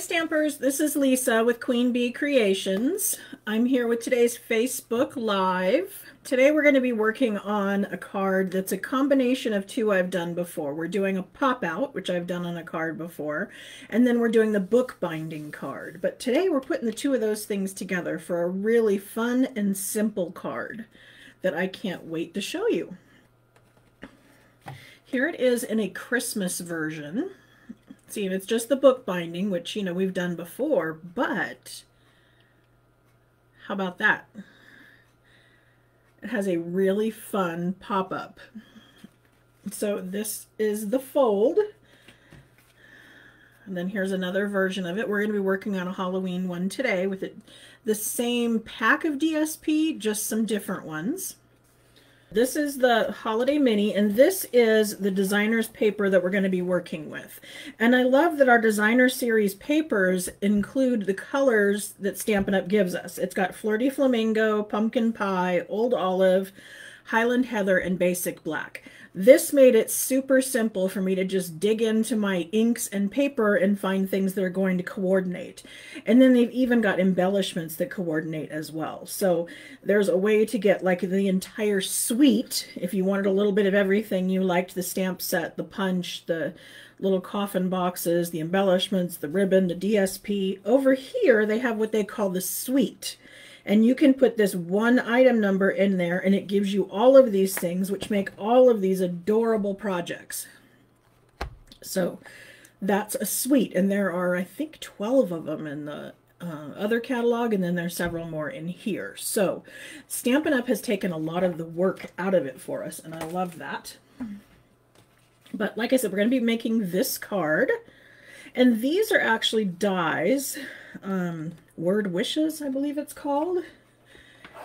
Stampers, this is Lisa with Queen Bee Creations. I'm here with today's Facebook Live. Today we're going to be working on a card that's a combination of two I've done before. We're doing a pop-out, which I've done on a card before, and then we're doing the book binding card. But today we're putting the two of those things together for a really fun and simple card that I can't wait to show you. Here it is in a Christmas version. See, it's just the book binding, which, you know, we've done before, but how about that? It has a really fun pop-up. So this is the fold. And then here's another version of it. We're going to be working on a Halloween one today with the same pack of DSP, just some different ones. This is the Holiday Mini, and this is the designer's paper that we're going to be working with. And I love that our designer series papers include the colors that Stampin' Up! Gives us. It's got Flirty Flamingo, Pumpkin Pie, Old Olive, Highland Heather, and Basic Black. This made it super simple for me to just dig into my inks and paper and find things that are going to coordinate. And then they've even got embellishments that coordinate as well. So there's a way to get like the entire suite if you wanted a little bit of everything. You liked the stamp set, the punch, the little coffin boxes, the embellishments, the ribbon, the DSP. Over here they have what they call the suite. And you can put this one item number in there and it gives you all of these things, which make all of these adorable projects. So that's a suite, and there are, I think, 12 of them in the other catalog, and then there's several more in here. So Stampin' Up! Has taken a lot of the work out of it for us, and I love that. But like I said, we're going to be making this card, and these are actually dies. Word Wishes, I believe it's called.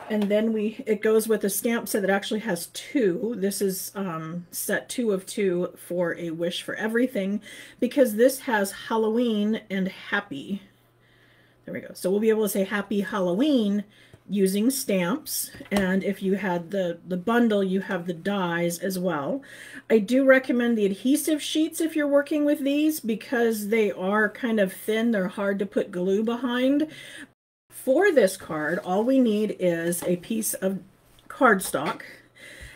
And then it goes with a stamp set that actually has two. This is set 2 of 2 for a wish for everything, because this has Halloween and Happy. There we go. So we'll be able to say Happy Halloween using stamps, and if you had the bundle, you have the dies as well. I do recommend the adhesive sheets if you're working with these, because they are kind of thin. They're hard to put glue behind. For this card, all we need is a piece of cardstock,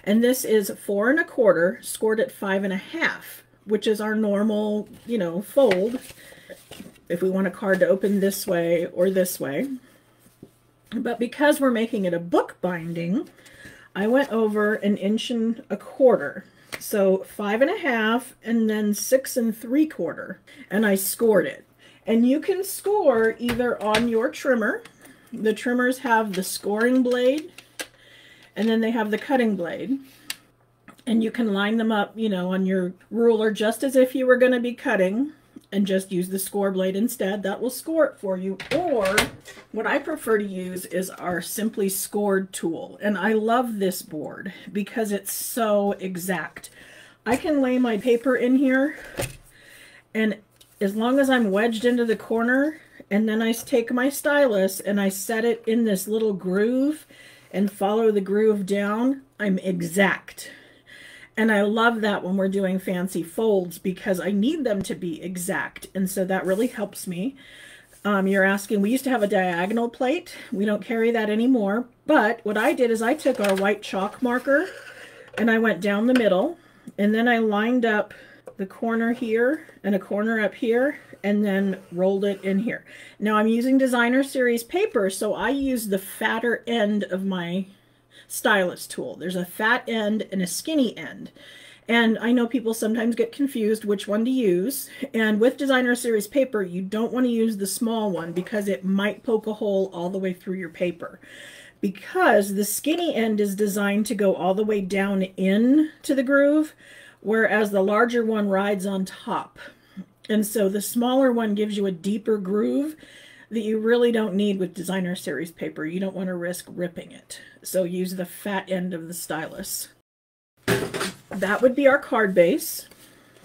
and this is 4 1/4 scored at 5 1/2, which is our normal, you know, fold if we want a card to open this way or this way. But because we're making it a book binding, I went over 1 1/4 inches. So 5 1/2 and then 6 3/4, and I scored it. And you can score either on your trimmer. The trimmers have the scoring blade, and then they have the cutting blade. And you can line them up, you know, on your ruler just as if you were going to be cutting, and just use the score blade instead. That will score it for you. Or what I prefer to use is our Simply Scored tool. And I love this board because it's so exact. I can lay my paper in here, and as long as I'm wedged into the corner, and then I take my stylus and I set it in this little groove and follow the groove down, I'm exact. And I love that when we're doing fancy folds, because I need them to be exact. And so that really helps me. You're asking, we used to have a diagonal plate. We don't carry that anymore. But what I did is I took our white chalk marker and I went down the middle, and then I lined up the corner here and a corner up here, and then rolled it in here. Now I'm using designer series paper, so I use the fatter end of my stylus tool. There's a fat end and a skinny end, and I know people sometimes get confused which one to use. And with designer series paper, you don't want to use the small one because it might poke a hole all the way through your paper, because the skinny end is designed to go all the way down in to the groove, whereas the larger one rides on top. And so the smaller one gives you a deeper groove that you really don't need with designer series paper. You don't want to risk ripping it. So use the fat end of the stylus. That would be our card base.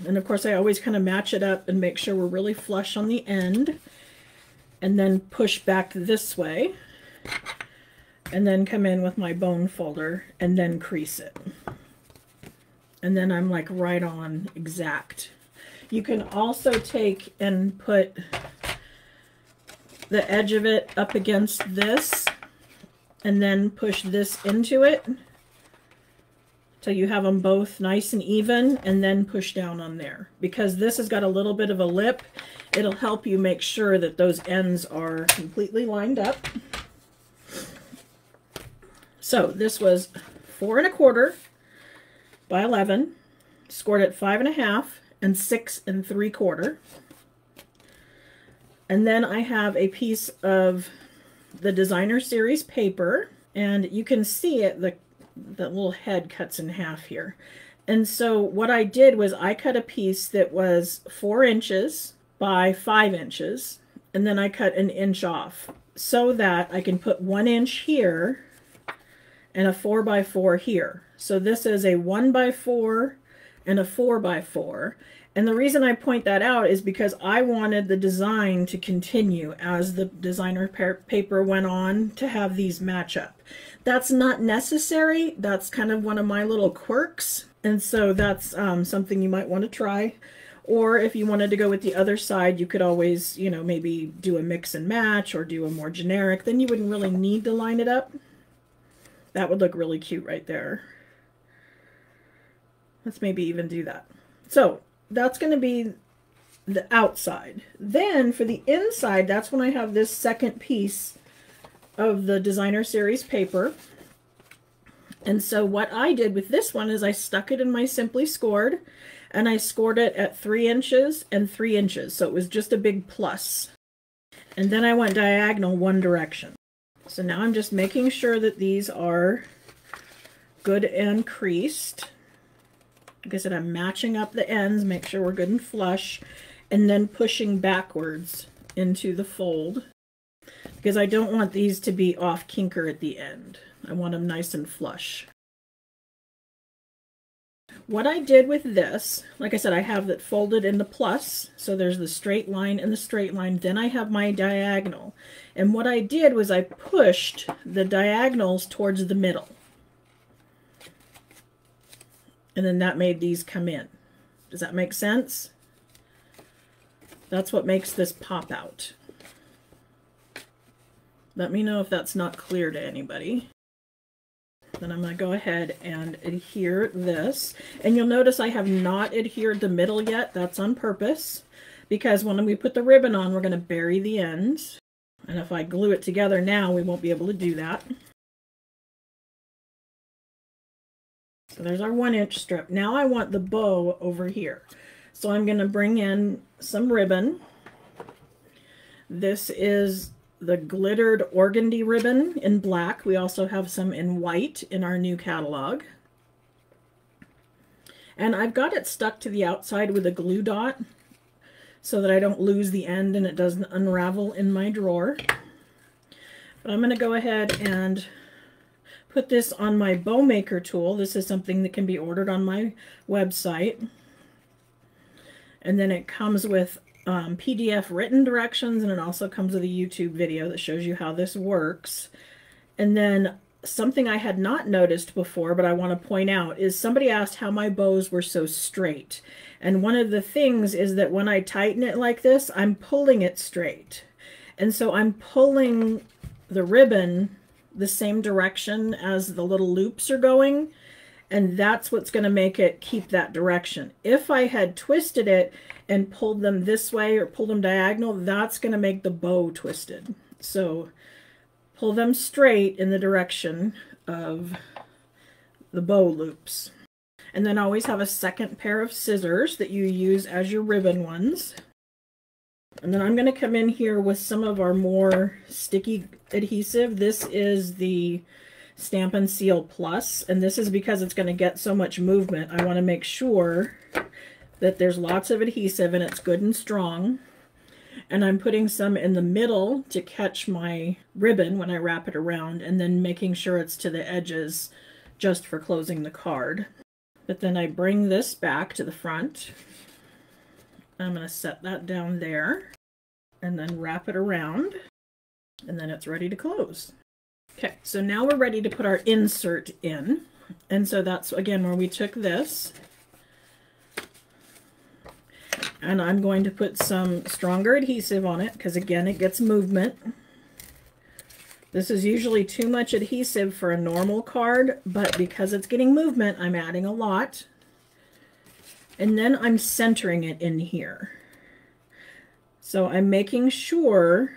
And of course I always kind of match it up and make sure we're really flush on the end. And then push back this way. And then come in with my bone folder and then crease it. And then I'm like right on exact. You can also take and put the edge of it up against this and then push this into it till you have them both nice and even, and then push down on there. Because this has got a little bit of a lip, it'll help you make sure that those ends are completely lined up. So this was 4 1/4 by 11, scored at 5 1/2 and 6 3/4. And then I have a piece of the Designer Series paper, and you can see it, the little head cuts in half here. And so what I did was I cut a piece that was 4 inches by 5 inches, and then I cut 1 inch off so that I can put 1 inch here and a 4 by 4 here. So this is a 1 by 4 and a 4 by 4. And the reason I point that out is because I wanted the design to continue as the designer paper went on, to have these match up. That's not necessary. That's kind of one of my little quirks. And so that's something you might want to try. Or if you wanted to go with the other side, you could always, you know, maybe do a mix and match or do a more generic. Then you wouldn't really need to line it up. That would look really cute right there. Let's maybe even do that. So that's going to be the outside. Then for the inside, that's when I have this second piece of the Designer Series paper. And so what I did with this one is I stuck it in my Simply Scored, and I scored it at 3 inches and 3 inches. So it was just a big plus. And then I went diagonal one direction. So now I'm just making sure that these are good and creased. Like I said, I'm matching up the ends, make sure we're good and flush, and then pushing backwards into the fold, because I don't want these to be off kinker at the end. I want them nice and flush. What I did with this, like I said, I have it folded into plus, so there's the straight line and the straight line. Then I have my diagonal. And what I did was I pushed the diagonals towards the middle. And then that made these come in. Does that make sense? That's what makes this pop out. Let me know if that's not clear to anybody. Then I'm going to go ahead and adhere this. And you'll notice I have not adhered the middle yet. That's on purpose, because when we put the ribbon on, we're going to bury the ends. And if I glue it together now, we won't be able to do that. So there's our 1 inch strip. Now I want the bow over here. So I'm going to bring in some ribbon. This is the glittered organdy ribbon in black. We also have some in white in our new catalog. And I've got it stuck to the outside with a glue dot so that I don't lose the end and it doesn't unravel in my drawer. But I'm going to go ahead and put this on my bow maker tool. This is something that can be ordered on my website. And then it comes with PDF written directions, and it also comes with a YouTube video that shows you how this works. And then something I had not noticed before, but I want to point out, is somebody asked how my bows were so straight. And one of the things is that when I tighten it like this, I'm pulling it straight. And so I'm pulling the ribbon the same direction as the little loops are going, and that's what's going to make it keep that direction. If I had twisted it and pulled them this way or pulled them diagonal, that's going to make the bow twisted. So pull them straight in the direction of the bow loops. And then always have a second pair of scissors that you use as your ribbon ones. And then I'm going to come in here with some of our more sticky adhesive. This is the Stampin' Seal Plus, and this is because it's going to get so much movement. I want to make sure that there's lots of adhesive and it's good and strong. And I'm putting some in the middle to catch my ribbon when I wrap it around, and then making sure it's to the edges just for closing the card. But then I bring this back to the front. I'm going to set that down there and then wrap it around, and then it's ready to close. Okay, so now we're ready to put our insert in. And so that's, again, where we took this And I'm going to put some stronger adhesive on it because, again, it gets movement. This is usually too much adhesive for a normal card, but because it's getting movement, I'm adding a lot. And then I'm centering it in here. So I'm making sure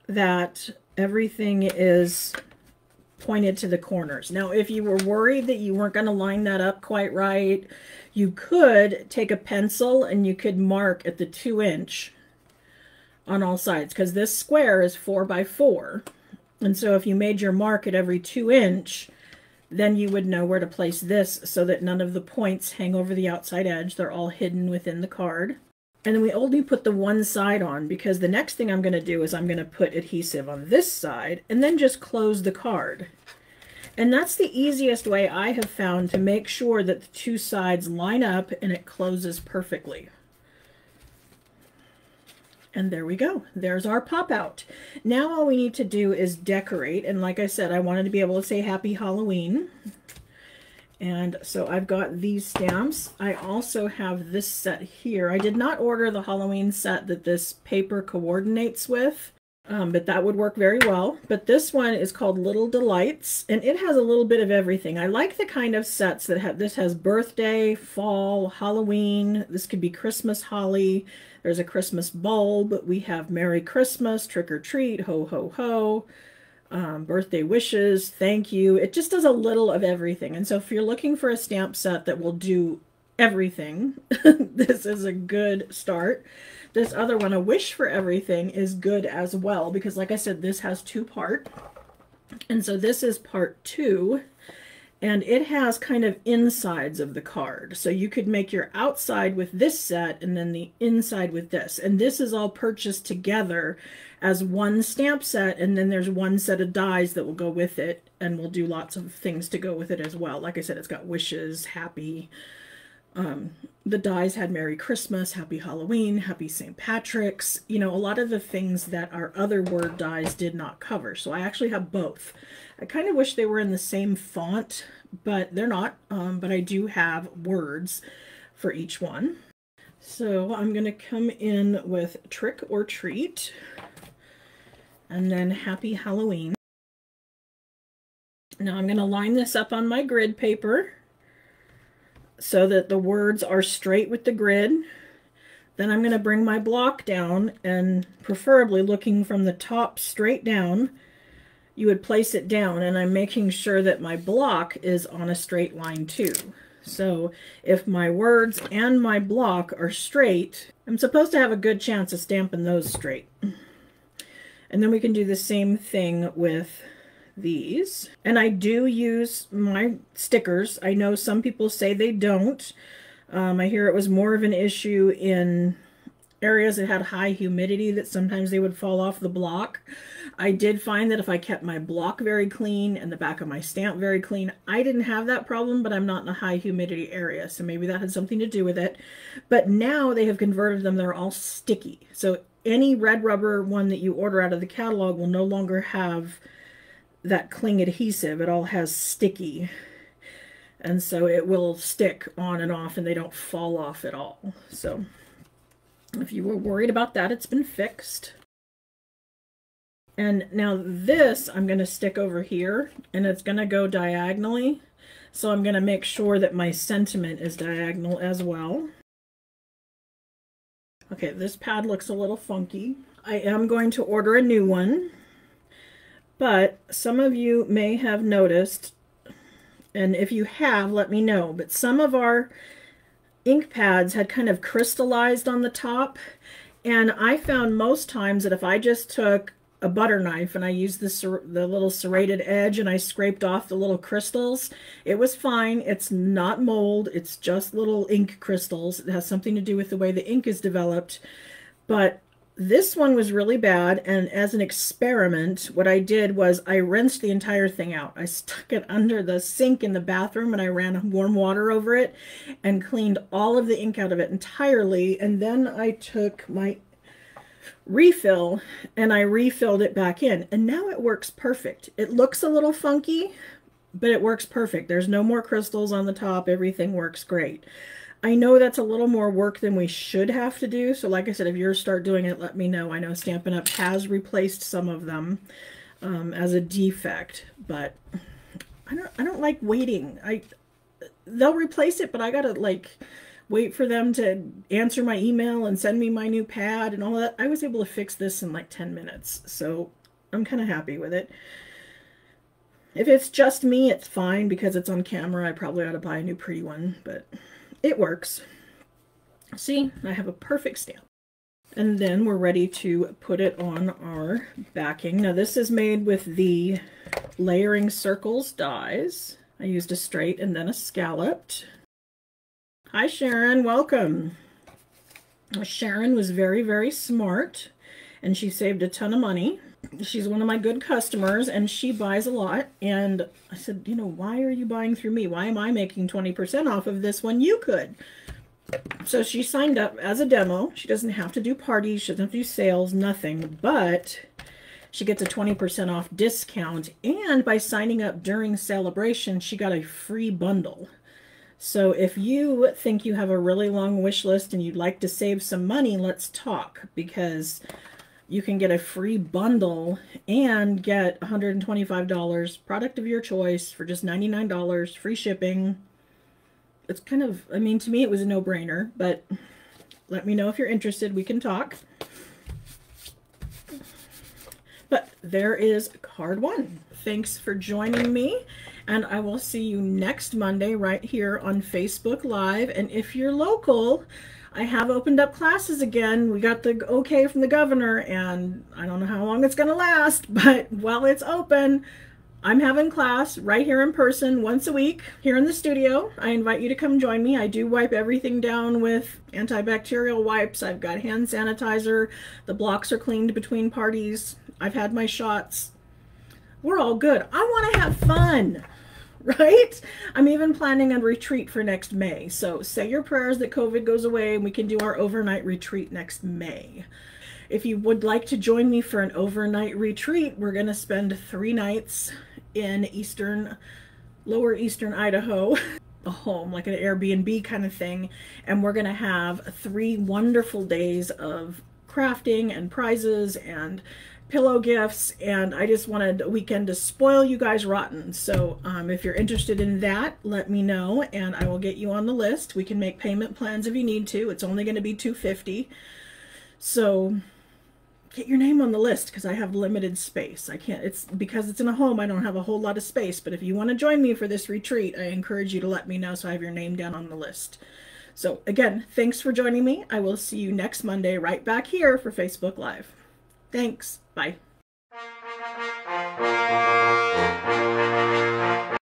that everything is pointed to the corners. Now, if you were worried that you weren't going to line that up quite right, you could take a pencil and you could mark at the 2-inch on all sides, because this square is 4 by 4. And so if you made your mark at every 2-inch, then you would know where to place this so that none of the points hang over the outside edge. They're all hidden within the card. And then we only put the one side on, because the next thing I'm going to do is I'm going to put adhesive on this side and then just close the card. And that's the easiest way I have found to make sure that the two sides line up and it closes perfectly. And there we go. There's our pop out. Now all we need to do is decorate. And like I said, I wanted to be able to say Happy Halloween. And so I've got these stamps. I also have this set here. I did not order the Halloween set that this paper coordinates with, but that would work very well. But this one is called Little Delights, and it has a little bit of everything. I like the kind of sets that have, this has birthday, fall, Halloween. This could be Christmas holly. There's a Christmas bulb. We have Merry Christmas, Trick or Treat, Ho Ho Ho, birthday wishes, thank you. It just does a little of everything. And so if you're looking for a stamp set that will do everything, this is a good start. This other one, A Wish for Everything, is good as well, because like I said, this has 2 parts. And so this is part 2. And it has kind of insides of the card. So you could make your outside with this set and then the inside with this. And this is all purchased together as one stamp set, and then there's one set of dies that will go with it, and we'll do lots of things to go with it as well. Like I said, it's got wishes, happy. The dies had Merry Christmas, Happy Halloween, Happy St. Patrick's. You know, a lot of the things that our other word dies did not cover. So I actually have both. I kind of wish they were in the same font, but they're not. But I do have words for each one. So I'm going to come in with Trick or Treat, and then Happy Halloween. Now I'm going to line this up on my grid paper so that the words are straight with the grid. Then I'm going to bring my block down, and preferably looking from the top straight down, you would place it down, and I'm making sure that my block is on a straight line too. So if my words and my block are straight, I'm supposed to have a good chance of stamping those straight. And then we can do the same thing with these. And I do use my stickers. I know some people say they don't. I hear it was more of an issue in areas that had high humidity, that sometimes they would fall off the block. I did find that if I kept my block very clean and the back of my stamp very clean, I didn't have that problem, but I'm not in a high humidity area, so maybe that had something to do with it. But now they have converted them, they're all sticky. So any red rubber one that you order out of the catalog will no longer have that cling adhesive. It all has sticky. And so it will stick on and off, and they don't fall off at all. So if you were worried about that, it's been fixed. And now this I'm going to stick over here, and it's going to go diagonally. So I'm going to make sure that my sentiment is diagonal as well. Okay, this pad looks a little funky. I am going to order a new one, but some of you may have noticed, and if you have, let me know, but some of our ink pads had kind of crystallized on the top, and I found most times that if I just took a butter knife and I used the little serrated edge and I scraped off the little crystals, it was fine. It's not mold, it's just little ink crystals. It has something to do with the way the ink is developed. But this one was really bad, and as an experiment, what I did was I rinsed the entire thing out. I stuck it under the sink in the bathroom, and I ran warm water over it and cleaned all of the ink out of it entirely. And then I took my refill and I refilled it back in, and now it works perfect. It looks a little funky, but it works perfect. There's no more crystals on the top. Everything works great. I know that's a little more work than we should have to do. So like I said, if you start doing it, let me know. I know Stampin' Up! Has replaced some of them as a defect, but I don't like waiting. They'll replace it, but I gotta like wait for them to answer my email and send me my new pad and all that. I was able to fix this in like 10 minutes, so I'm kind of happy with it. If it's just me, it's fine because it's on camera. I probably ought to buy a new pretty one, but it works. See, I have a perfect stamp. And then we're ready to put it on our backing. Now this is made with the Layering Circles dies. I used a straight and then a scalloped. Hi Sharon, welcome. Sharon was very, very smart and she saved a ton of money. She's one of my good customers and she buys a lot. And I said, you know, why are you buying through me? Why am I making 20% off of this when you could? So she signed up as a demo. She doesn't have to do parties, she doesn't have to do sales, nothing, but she gets a 20% off discount. And by signing up during celebration, she got a free bundle. So if you think you have a really long wish list and you'd like to save some money, let's talk, because you can get a free bundle and get $125 product of your choice for just $99, free shipping. It's kind of, I mean, to me it was a no-brainer, but let me know if you're interested. We can talk. But there is card one. Thanks for joining me, and I will see you next Monday right here on Facebook Live. And if you're local, I have opened up classes again. We got the okay from the governor, and I don't know how long it's going to last, but while it's open, I'm having class right here in person once a week here in the studio. I invite you to come join me. I do wipe everything down with antibacterial wipes. I've got hand sanitizer. The blocks are cleaned between parties. I've had my shots. We're all good. I want to have fun, right? I'm even planning a retreat for next May. So say your prayers that COVID goes away and we can do our overnight retreat next May. If you would like to join me for an overnight retreat, we're going to spend 3 nights in lower eastern Idaho, a home, like an Airbnb kind of thing. And we're going to have 3 wonderful days of crafting and prizes and pillow gifts. And I just wanted a weekend to spoil you guys rotten. So if you're interested in that, let me know and I will get you on the list. We can make payment plans if you need to. It's only going to be $250. So get your name on the list because I have limited space. I can't, it's because it's in a home, I don't have a whole lot of space. But if you want to join me for this retreat, I encourage you to let me know so I have your name down on the list. So again, thanks for joining me. I will see you next Monday right back here for Facebook Live. Thanks. Bye.